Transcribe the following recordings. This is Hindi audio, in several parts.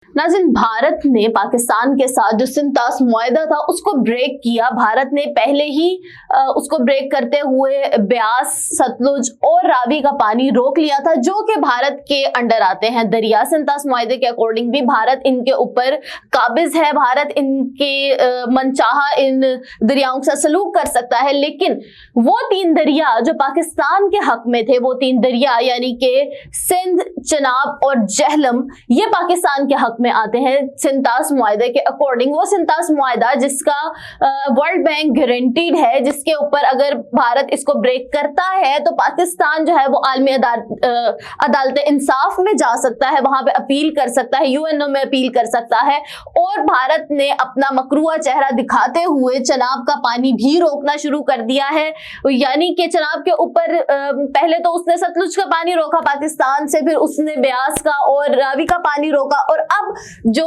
नाज़रीन, भारत ने पाकिस्तान के साथ जो सिंतास मुआहदा था उसको ब्रेक किया। भारत ने पहले ही उसको ब्रेक करते हुए ब्यास, सतलुज और रावी का पानी रोक लिया था, जो कि भारत के अंडर आते हैं दरिया। सिंतास मुआहदे के अकॉर्डिंग भी भारत इनके ऊपर काबिज है, भारत इनके मनचाहा इन दरियाओं के साथ सलूक कर सकता है। लेकिन वो 3 दरिया जो पाकिस्तान के हक में थे, वो 3 दरिया यानी कि सिंध, चनाब और जहलम, ये पाकिस्तान के हक में आते हैं सिंतास मुआहदे के अकॉर्डिंग। वो सिंतास मुआहदा जिसका वर्ल्ड बैंक गारंटीड है, जिसके ऊपर अगर भारत इसको ब्रेक करता है तो पाकिस्तान जो है वो आलमी अदालत इंसाफ में जा सकता है, वहां पे अपील कर सकता है, यूएनओ में अपील कर सकता है। और भारत ने अपना मकरूआ चेहरा दिखाते हुए चनाब का पानी भी रोकना शुरू कर दिया है। यानी कि चनाब के ऊपर पहले तो उसने सतलुज का पानी रोका पाकिस्तान से, फिर उसने ब्यास का और रावी का पानी रोका, और अब जो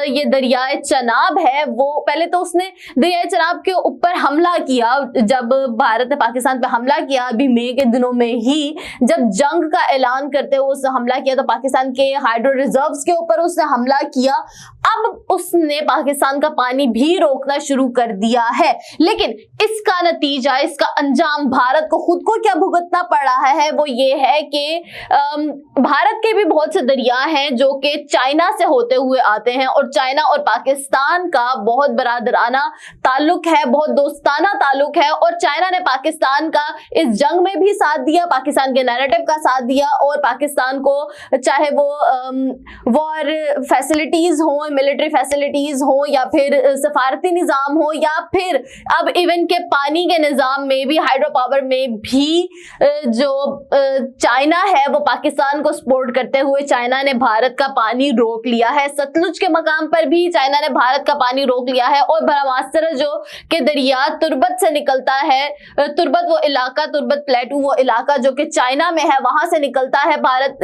ये दरियाए चनाब है वो पहले तो उसने दरियाए चनाब के ऊपर हमला किया। जब भारत ने पाकिस्तान पे हमला किया अभी मई के दिनों में ही, जब जंग का ऐलान करते हुए उसने हमला किया, तो पाकिस्तान के हाइड्रो रिजर्व्स के ऊपर उसने हमला किया। अब उसने पाकिस्तान का पानी भी रोकना शुरू कर दिया है। लेकिन इसका नतीजा, इसका अंजाम भारत को खुद को क्या भुगतना पड़ रहा है, वो ये है कि भारत के भी बहुत से दरिया हैं जो कि चाइना से होते हुए आते हैं, और चाइना और पाकिस्तान का बहुत बरादराना ताल्लुक है, बहुत दोस्ताना ताल्लुक है। और चाइना ने पाकिस्तान का इस जंग में भी साथ दिया, पाकिस्तान के नैरेटिव का साथ दिया, और पाकिस्तान को चाहे वो वॉर फैसिलिटीज हो, मिलिट्री फैसिलिटीज हो, या फिर सफारती निजाम हो, या फिर अब इवन के पानी के निजाम में भी, हाइड्रो पावर में भी जो चाइना है वो पाकिस्तान को सपोर्ट करते हुए चाइना ने भारत का पानी रोक लिया है। सतलुज के मकाम पर भी चाइना ने भारत का पानी रोक लिया है, और ब्रह्मास्त्र जो के दरिया तुर्बत से निकलता है, तुर्बत वो इलाका, तुर्बत प्लेटू वो इलाका जो कि चाइना में है, वहां से निकलता है भारत,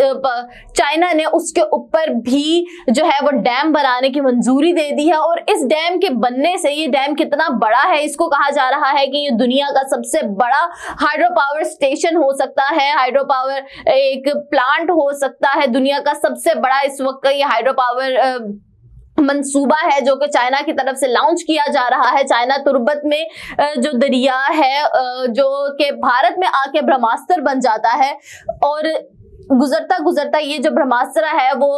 चाइना ने उसके ऊपर भी जो है वो डैम बनाने की मंजूरी दे दी है। और इस डैम के बनने से, ये डैम कितना बड़ा है, इसको कहा जा रहा है कि ये दुनिया का सबसे बड़ा हाइड्रो पावर स्टेशन हो सकता है, हाइड्रो पावर एक प्लांट हो सकता है, दुनिया का सबसे बड़ा इस वक्त ये हाइड्रो पावर मंसूबा है जो कि चाइना की तरफ से लॉन्च किया जा रहा है। चाइना तुर्बत में जो दरिया है जो कि भारत में आके ब्रह्मास्त्र बन जाता है, और गुजरता गुजरता ये जो ब्रह्मास्त्र है वो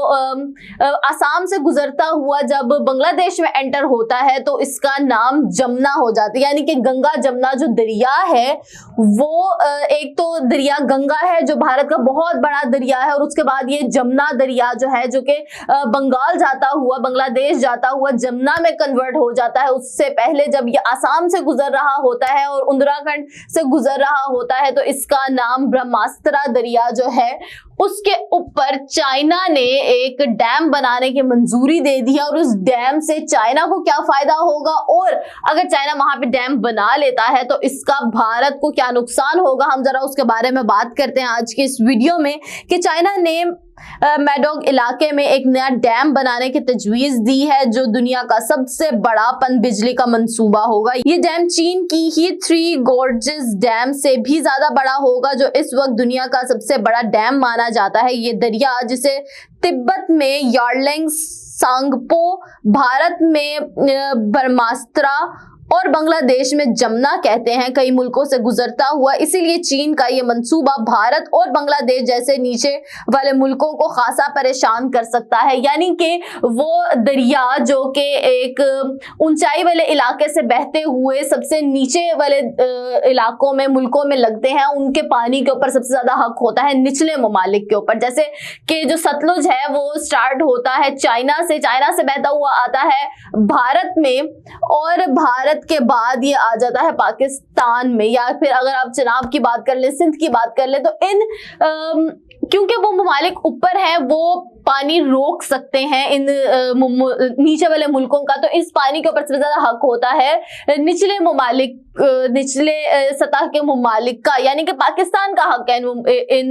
आसाम से गुजरता हुआ जब बांग्लादेश में एंटर होता है तो इसका नाम जमुना हो जाता है। यानी कि गंगा जमुना जो दरिया है वो एक तो दरिया गंगा है जो भारत का बहुत बड़ा दरिया है, और उसके बाद ये जमुना दरिया जो है जो कि बंगाल जाता हुआ, बांग्लादेश जाता हुआ जमुना में कन्वर्ट हो जाता है। उससे पहले जब ये आसाम से गुजर रहा होता है और उत्तराखंड से गुजर रहा होता है तो इसका नाम ब्रह्मास्त्र दरिया जो है उसके ऊपर चाइना ने एक डैम बनाने की मंजूरी दे दी है। और उस डैम से चाइना को क्या फायदा होगा, और अगर चाइना वहां पे डैम बना लेता है तो इसका भारत को क्या नुकसान होगा, हम जरा उसके बारे में बात करते हैं आज के इस वीडियो में। कि चाइना ने मैडोग इलाके में एक नया डैम बनाने की तजवीज दी है जो दुनिया का सबसे बड़ा पन बिजली का मंसूबा होगा। ये डैम चीन की ही 3 गोर्जेस डैम से भी ज्यादा बड़ा होगा, जो इस वक्त दुनिया का सबसे बड़ा डैम माना जाता है। ये दरिया जिसे तिब्बत में यार्लिंग सांगपो, भारत में ब्रह्मास्त्र और बांग्लादेश में जमुना कहते हैं, कई मुल्कों से गुजरता हुआ, इसीलिए चीन का ये मंसूबा भारत और बांग्लादेश जैसे नीचे वाले मुल्कों को खासा परेशान कर सकता है। यानी कि वो दरिया जो कि एक ऊंचाई वाले इलाके से बहते हुए सबसे नीचे वाले इलाकों में, मुल्कों में लगते हैं, उनके पानी के ऊपर सबसे ज्यादा हक होता है निचले ममालिक के ऊपर। जैसे कि जो सतलुज है वो स्टार्ट होता है चाइना से बहता हुआ आता है भारत में, और भारत के बाद ये आ जाता है पाकिस्तान में। या फिर अगर आप चनाब की बात कर ले, सिंध की बात कर ले, तो इन क्योंकि वो ममालिक ऊपर हैं वो पानी रोक सकते हैं इन नीचे वाले मुल्कों का, तो इस पानी के ऊपर सबसे ज्यादा हक होता है निचले ममालिक निचले सतह के ममालिक का यानी कि पाकिस्तान का हक है इन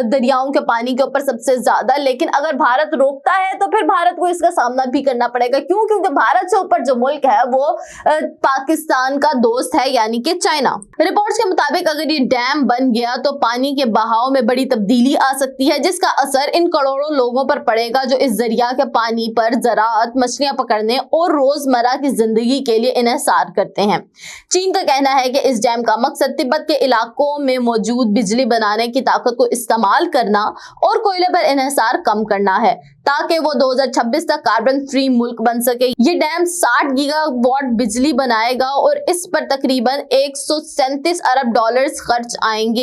दरियाओं के पानी के ऊपर सबसे ज्यादा। लेकिन अगर भारत रोकता है तो फिर भारत को इसका सामना भी करना पड़ेगा। क्यों? क्योंकि भारत से ऊपर जो मुल्क है वो पाकिस्तान का दोस्त है यानी कि चाइना। रिपोर्ट्स के मुताबिक अगर ये डैम बन गया तो पानी के बहाव में बड़ी तब्दीली आ सकती है, जिसका असर इन करोड़ों लोगों पर पड़ेगा जो इस दरिया के पानी पर ज़राअत, मछलियां पकड़ने और रोजमर्रा की जिंदगी के लिए इन्हिसार करते हैं। चीन का कहना है कि इस डैम का मकसद तिब्बत के इलाकों में मौजूद बिजली बनाने की ताकत को इस्तेमाल करना और कोयले पर इन्हिसार कम करना है ताकि वो 2026 तक कार्बन फ्री मुल्क बन सके। ये डैम 60 गीगावाट बिजली बनाएगा और इस पर तकरीबन $137 अरब खर्च आएंगे।